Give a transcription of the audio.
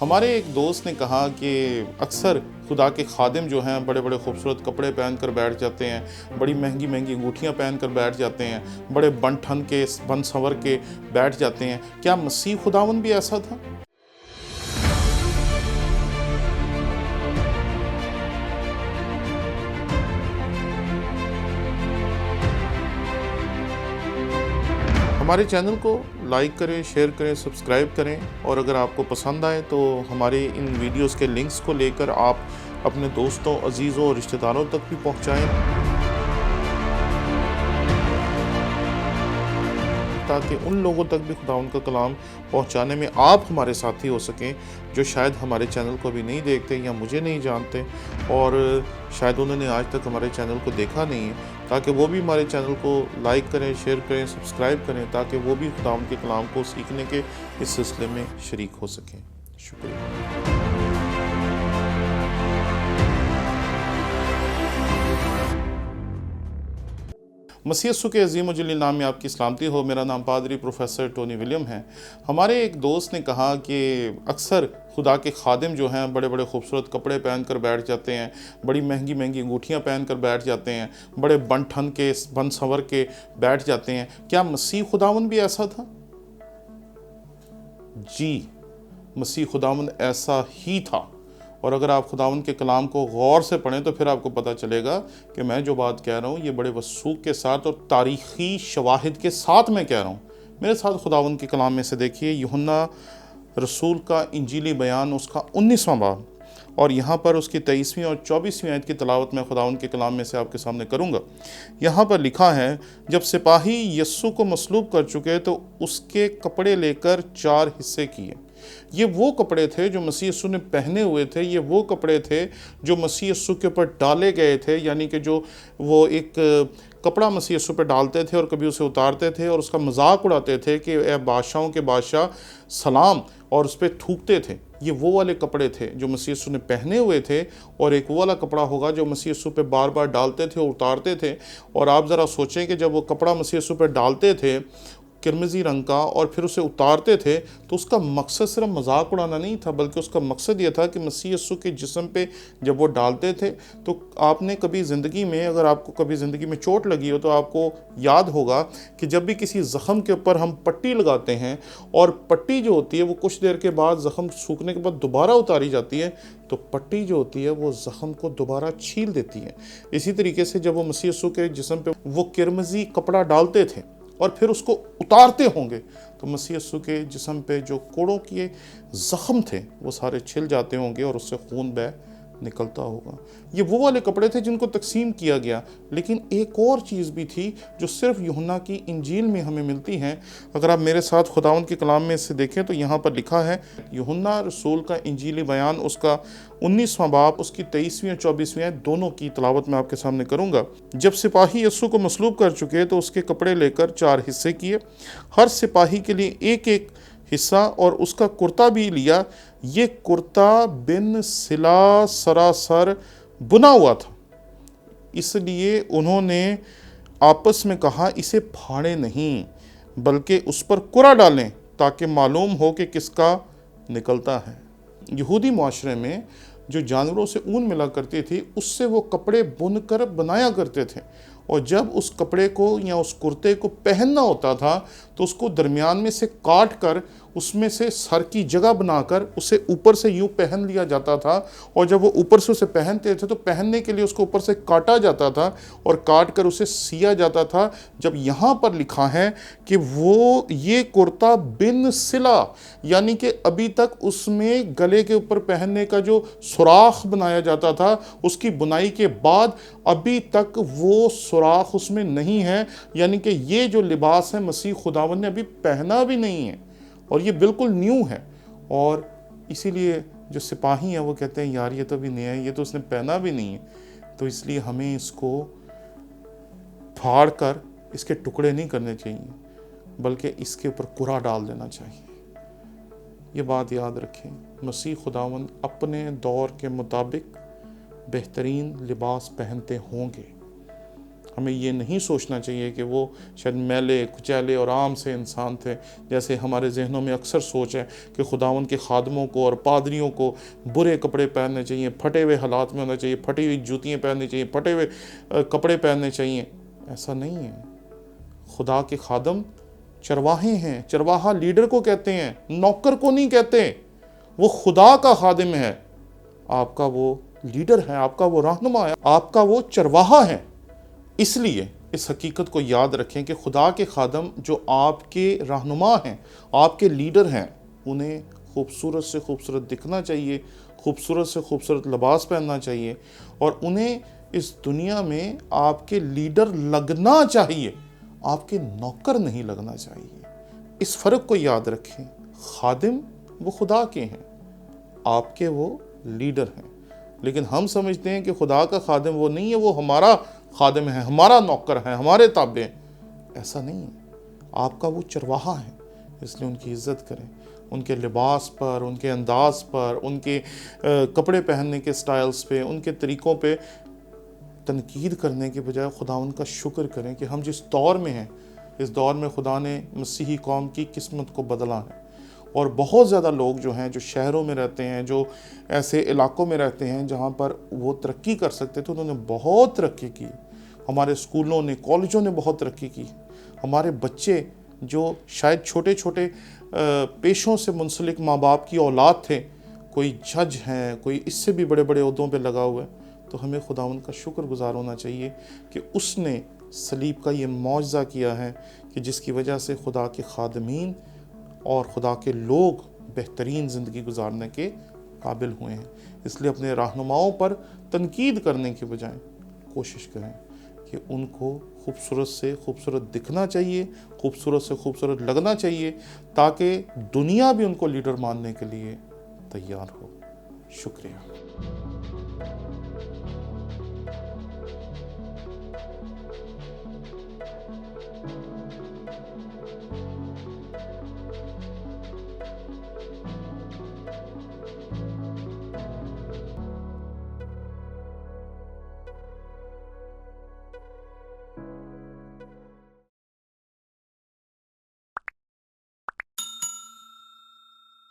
हमारे एक दोस्त ने कहा कि अक्सर खुदा के खादिम जो हैं बड़े बड़े खूबसूरत कपड़े पहन कर बैठ जाते हैं, बड़ी महंगी महंगी अंगूठियाँ पहन कर बैठ जाते हैं, बड़े बन ठन के बन संवर के बैठ जाते हैं। क्या मसीह खुदावन भी ऐसा था? हमारे चैनल को लाइक करें, शेयर करें, सब्सक्राइब करें और अगर आपको पसंद आए तो हमारे इन वीडियोस के लिंक्स को लेकर आप अपने दोस्तों, अजीज़ों और रिश्तेदारों तक भी पहुंचाएं, ताकि उन लोगों तक भी खुदा उनका कलाम पहुंचाने में आप हमारे साथी हो सकें जो शायद हमारे चैनल को अभी नहीं देखते या मुझे नहीं जानते और शायद उन्होंने आज तक हमारे चैनल को देखा नहीं है, ताकि वो भी हमारे चैनल को लाइक करें, शेयर करें, सब्सक्राइब करें, ताकि वो भी खुदा उनके कलाम को सीखने के इस सिलसिले में शरीक हो सकें। शुक्रिया। मसीह यीशु के अजीम व जलील नाम में आपकी सलामती हो। मेरा नाम पादरी प्रोफेसर टोनी विलियम है। हमारे एक दोस्त ने कहा कि अक्सर खुदा के खादिम जो हैं बड़े बड़े खूबसूरत कपड़े पहन कर बैठ जाते हैं, बड़ी महंगी महंगी अंगूठियाँ पहन कर बैठ जाते हैं, बड़े बन ठन के बन संवर के बैठ जाते हैं। क्या मसीह खुदावन भी ऐसा था? जी, मसीह खुदावन ऐसा ही था। और अगर आप खुदावंद के कलाम को गौर से पढ़ें तो फिर आपको पता चलेगा कि मैं जो बात कह रहा हूँ ये बड़े वसूख के साथ और तारीख़ी शवाहिद के साथ मैं कह रहा हूँ। मेरे साथ खुदावंद के कलाम में से देखिए, यूहन्ना रसूल का इंजीली बयान उसका 19वां बाब और यहाँ पर उसकी 23वीं और 24वीं आयत की तलावत मैं खुदावंद के कलाम में से आपके सामने करूँगा। यहाँ पर लिखा है, जब सिपाही यस्सु को मसलूब कर चुके तो उसके कपड़े लेकर 4 हिस्से किए। ये वो कपड़े थे जो मसीह यीशु ने पहने हुए थे, ये वो कपड़े थे जो मसीह यीशु के ऊपर डाले गए थे, यानी कि जो वो एक कपड़ा मसीह यीशु पे डालते थे और कभी उसे उतारते थे और उसका मजाक उड़ाते थे कि ए बादशाहों के बादशाह सलाम, और उस पर थूकते थे। ये वो वाले कपड़े थे जो मसीह यीशु ने पहने हुए थे। और एक वो वाला कपड़ा होगा जो मसीह यीशु पे बार बार डालते थे और उतारते थे। और आप ज़रा सोचें कि जब वो कपड़ा मसीह यीशु पे डालते थे किरमिजी रंग का और फिर उसे उतारते थे तो उसका मकसद सिर्फ मजाक उड़ाना नहीं था, बल्कि उसका मकसद ये था कि मसीह यीशु के जिस्म पे जब वो डालते थे तो आपने कभी ज़िंदगी में, अगर आपको कभी ज़िंदगी में चोट लगी हो तो आपको याद होगा कि जब भी किसी ज़ख़म के ऊपर हम पट्टी लगाते हैं और पट्टी जो होती है वो कुछ देर के बाद ज़ख़म सूखने के बाद दोबारा उतारी जाती है, तो पट्टी जो होती है वो ज़ख़म को दोबारा छील देती है। इसी तरीके से जब वो मसीह यीशु के जिस्म पे वो किरमिजी कपड़ा डालते थे और फिर उसको उतारते होंगे तो मसीह यीशु के जिस्म पे जो कोड़ों के ज़ख़म थे वो सारे छिल जाते होंगे और उससे खून बह निकलता होगा। ये वो वाले कपड़े थे जिनको तकसीम किया गया। लेकिन एक और चीज़ भी थी जो सिर्फ यूहन्ना की इंजील में हमें मिलती है। अगर आप मेरे साथ खुदावंद के कलाम में से देखें तो यहाँ पर लिखा है, यूहन्ना रसूल का इंजीली बयान उसका 19वां बाब उसकी 23वीं और 24वीं आयत दोनों की तलावत मैं आपके सामने करूँगा। जब सिपाही यस्सु को मसलूब कर चुके तो उसके कपड़े लेकर 4 हिस्से किए, हर सिपाही के लिए एक एक हिस्सा और उसका कुर्ता भी लिया। ये कुर्ता बिन सिला सरासर बुना हुआ था, इसलिए उन्होंने आपस में कहा, इसे फाड़े नहीं बल्कि उस पर कुरा डालें ताकि मालूम हो कि किसका निकलता है। यहूदी माशरे में जो जानवरों से ऊन मिला करती थी उससे वो कपड़े बुनकर बनाया करते थे, और जब उस कपड़े को या उस कुर्ते को पहनना होता था तो उसको दरमियान में से काट कर उसमें से सर की जगह बनाकर उसे ऊपर से यूं पहन लिया जाता था। और जब वो ऊपर से उसे पहनते थे तो पहनने के लिए उसको ऊपर से काटा जाता था और काट कर उसे सिया जाता था। जब यहाँ पर लिखा है कि वो ये कुर्ता बिन सिला, यानी कि अभी तक उसमें गले के ऊपर पहनने का जो सुराख बनाया जाता था उसकी बुनाई के बाद अभी तक वो सुराख उसमें नहीं है, यानी कि ये जो लिबास है मसीह खुदावन ने अभी पहना भी नहीं है और ये बिल्कुल न्यू है। और इसीलिए जो सिपाही हैं वो कहते हैं, यार ये तो अभी नया है, ये तो उसने पहना भी नहीं है, तो इसलिए हमें इसको फाड़ कर इसके टुकड़े नहीं करने चाहिए बल्कि इसके ऊपर कुरा डाल देना चाहिए। ये बात याद रखें, मसीह खुदावन अपने दौर के मुताबिक बेहतरीन लिबास पहनते होंगे। हमें ये नहीं सोचना चाहिए कि वो शायद मैले कुचैले और आम से इंसान थे, जैसे हमारे जहनों में अक्सर सोच है कि खुदावंद के खादमों को और पादरियों को बुरे कपड़े पहनने चाहिए, फटे हुए हालात में होना चाहिए, फटी हुई जूतियाँ पहननी चाहिए, फटे हुए कपड़े पहनने चाहिए। ऐसा नहीं है। खुदा के खादम चरवाहे हैं। चरवाहा लीडर को कहते हैं, नौकर को नहीं कहते। वो खुदा का खादिम है, आपका वो लीडर है, आपका वो रहनुमा है, आपका वो चरवाहा है। इसलिए इस हकीकत को याद रखें कि खुदा के खादम जो आपके रहनुमा हैं, आपके लीडर हैं, उन्हें खूबसूरत से खूबसूरत दिखना चाहिए, खूबसूरत से खूबसूरत लिबास पहनना चाहिए, और उन्हें इस दुनिया में आपके लीडर लगना चाहिए, आपके नौकर नहीं लगना चाहिए। इस फ़र्क को याद रखें। खादिम वो खुदा के हैं, आपके वो लीडर हैं। लेकिन हम समझते हैं कि खुदा का खादिम वो नहीं है, वो हमारा खादिम है, हमारा नौकर है, हमारे ताबे। ऐसा नहीं है। आपका वो चरवाहा है, इसलिए उनकी इज्जत करें। उनके लिबास पर, उनके अंदाज पर, उनके कपड़े पहनने के स्टाइल्स पे, उनके तरीक़ों पे तनकीद करने के बजाय खुदा उनका शुक्र करें कि हम जिस दौर में हैं, इस दौर में खुदा ने मसीही कौम की किस्मत को बदला है। और बहुत ज़्यादा लोग जो हैं, जो शहरों में रहते हैं, जो ऐसे इलाकों में रहते हैं जहाँ पर वो तरक्की कर सकते थे, उन्होंने बहुत तरक्की की। हमारे स्कूलों ने, कॉलेजों ने बहुत तरक्की की। हमारे बच्चे जो शायद छोटे छोटे पेशों से मुंसलिक माँ बाप की औलाद थे, कोई जज हैं, कोई इससे भी बड़े बड़े ओहदों पे लगा हुआ है, तो हमें खुदावंद का शुक्रगुजार होना चाहिए कि उसने सलीब का ये मौजज़ा किया है कि जिसकी वजह से खुदा के खादमीन और खुदा के लोग बेहतरीन ज़िंदगी गुजारने के काबिल हुए हैं। इसलिए अपने रहनुमाओं पर तनकीद करने के बजाय कोशिश करें कि उनको खूबसूरत से खूबसूरत दिखना चाहिए, खूबसूरत से खूबसूरत लगना चाहिए, ताकि दुनिया भी उनको लीडर मानने के लिए तैयार हो। शुक्रिया।